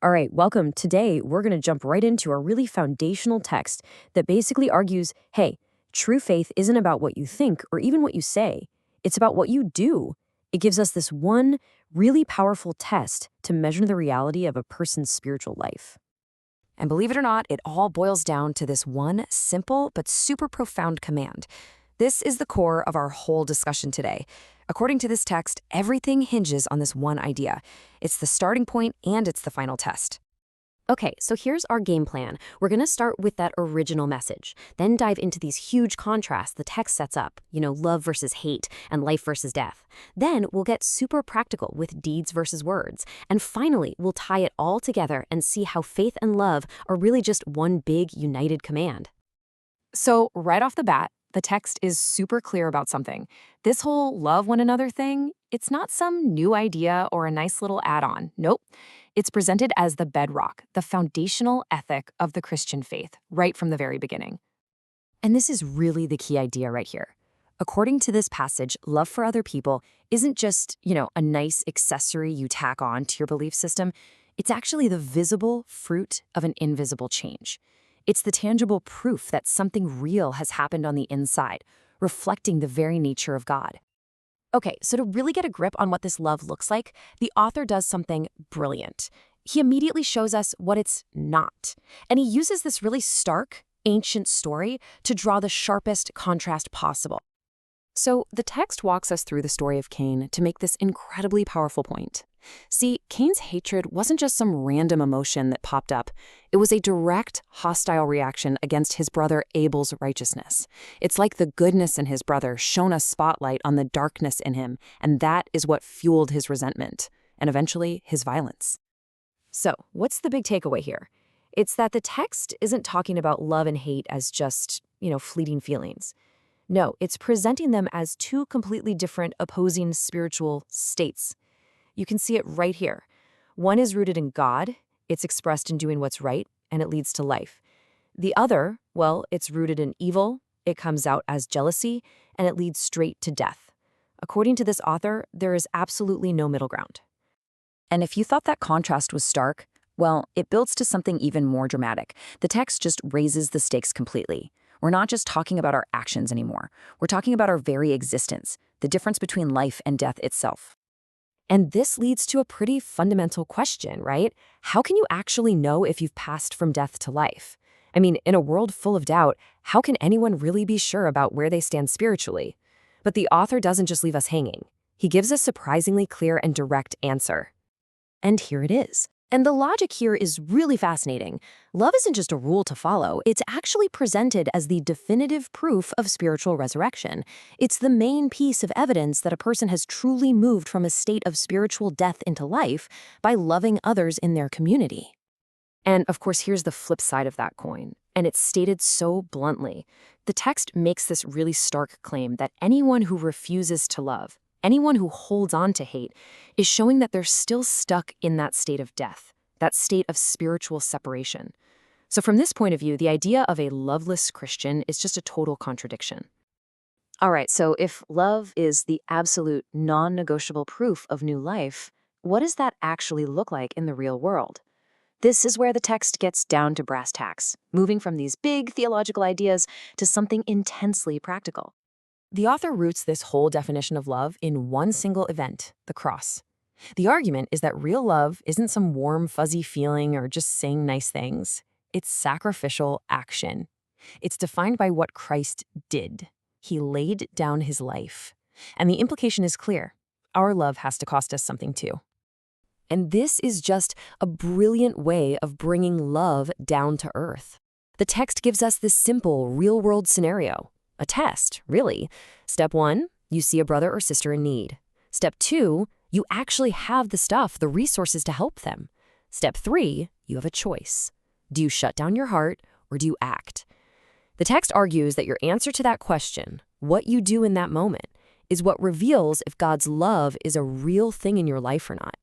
All right, welcome. Today, we're going to jump right into a really foundational text that basically argues hey, true faith isn't about what you think or even what you say, it's about what you do. It gives us this one really powerful test to measure the reality of a person's spiritual life. And believe it or not, it all boils down to this one simple but super profound command. This is the core of our whole discussion today. According to this text, everything hinges on this one idea. It's the starting point and it's the final test. Okay, so here's our game plan. We're going to start with that original message, then dive into these huge contrasts the text sets up, love versus hate and life versus death. Then we'll get super practical with deeds versus words. And finally, we'll tie it all together and see how faith and love are really just one big united command. So, right off the bat, the text is super clear about something. This whole love one another thing, it's not some new idea or a nice little add-on. Nope. It's presented as the bedrock, the foundational ethic of the Christian faith, right from the very beginning. And this is really the key idea right here. According to this passage, love for other people isn't just, a nice accessory you tack on to your belief system. It's actually the visible fruit of an invisible change. It's the tangible proof that something real has happened on the inside, reflecting the very nature of God. Okay, so to really get a grip on what this love looks like, the author does something brilliant. He immediately shows us what it's not. And he uses this really stark, ancient story to draw the sharpest contrast possible. So the text walks us through the story of Cain to make this incredibly powerful point. See, Cain's hatred wasn't just some random emotion that popped up. It was a direct, hostile reaction against his brother Abel's righteousness. It's like the goodness in his brother shone a spotlight on the darkness in him, and that is what fueled his resentment, and eventually his violence. So, what's the big takeaway here? It's that the text isn't talking about love and hate as just, fleeting feelings. No, it's presenting them as two completely different opposing spiritual states. You can see it right here. One is rooted in God, it's expressed in doing what's right, and it leads to life. The other, well, it's rooted in evil, it comes out as jealousy, and it leads straight to death. According to this author, there is absolutely no middle ground. And if you thought that contrast was stark, well, it builds to something even more dramatic. The text just raises the stakes completely. We're not just talking about our actions anymore. We're talking about our very existence, the difference between life and death itself. And this leads to a pretty fundamental question, right? How can you actually know if you've passed from death to life? I mean, in a world full of doubt, how can anyone really be sure about where they stand spiritually? But the author doesn't just leave us hanging. He gives a surprisingly clear and direct answer. And here it is. And the logic here is really fascinating. Love isn't just a rule to follow, it's actually presented as the definitive proof of spiritual resurrection. It's the main piece of evidence that a person has truly moved from a state of spiritual death into life by loving others in their community. And of course, here's the flip side of that coin, and it's stated so bluntly. The text makes this really stark claim that anyone who refuses to love, anyone who holds on to hate, is showing that they're still stuck in that state of death, that state of spiritual separation. So from this point of view, the idea of a loveless Christian is just a total contradiction. All right, so if love is the absolute non-negotiable proof of new life, what does that actually look like in the real world? This is where the text gets down to brass tacks, moving from these big theological ideas to something intensely practical. The author roots this whole definition of love in one single event, the cross. The argument is that real love isn't some warm, fuzzy feeling or just saying nice things. It's sacrificial action. It's defined by what Christ did. He laid down his life. And the implication is clear. Our love has to cost us something too. And this is just a brilliant way of bringing love down to earth. The text gives us this simple, real-world scenario. A test, really. Step 1, you see a brother or sister in need. Step 2, you actually have the stuff, the resources to help them. Step 3, you have a choice. Do you shut down your heart or do you act? The text argues that your answer to that question, what you do in that moment, is what reveals if God's love is a real thing in your life or not.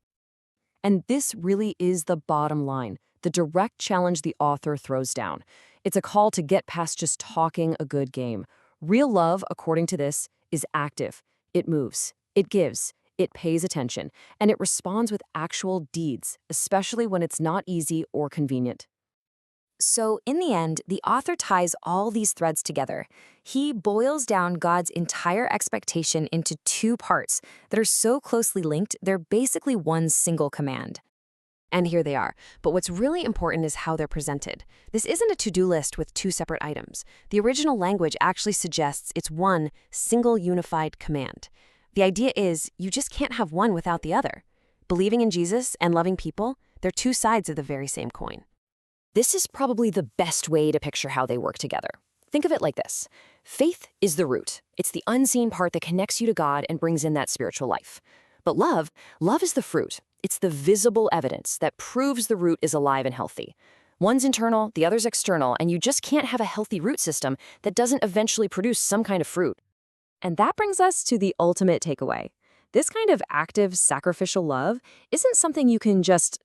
And this really is the bottom line, the direct challenge the author throws down. It's a call to get past just talking a good game. Real love, according to this, is active. It moves. It gives. It pays attention, and it responds with actual deeds, especially when it's not easy or convenient. So, in the end, the author ties all these threads together. He boils down God's entire expectation into two parts that are so closely linked, they're basically one single command. And here they are. But what's really important is how they're presented. This isn't a to-do list with two separate items. The original language actually suggests it's one single unified command. The idea is you just can't have one without the other. Believing in Jesus and loving people, they're two sides of the very same coin. This is probably the best way to picture how they work together. Think of it like this. Faith is the root. It's the unseen part that connects you to God and brings in that spiritual life. But love is the fruit. It's the visible evidence that proves the root is alive and healthy. One's internal, the other's external, and you just can't have a healthy root system that doesn't eventually produce some kind of fruit. And that brings us to the ultimate takeaway. This kind of active, sacrificial love isn't something you can just,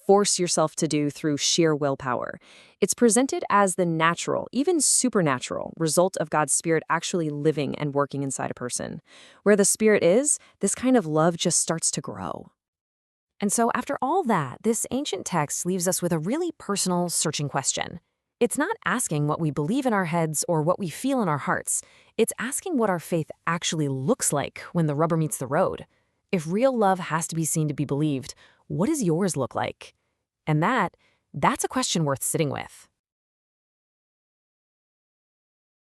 force yourself to do through sheer willpower. It's presented as the natural, even supernatural, result of God's Spirit actually living and working inside a person. Where the Spirit is, this kind of love just starts to grow. And so after all that, this ancient text leaves us with a really personal, searching question. It's not asking what we believe in our heads or what we feel in our hearts. It's asking what our faith actually looks like when the rubber meets the road. If real love has to be seen to be believed, what does yours look like? And that's a question worth sitting with.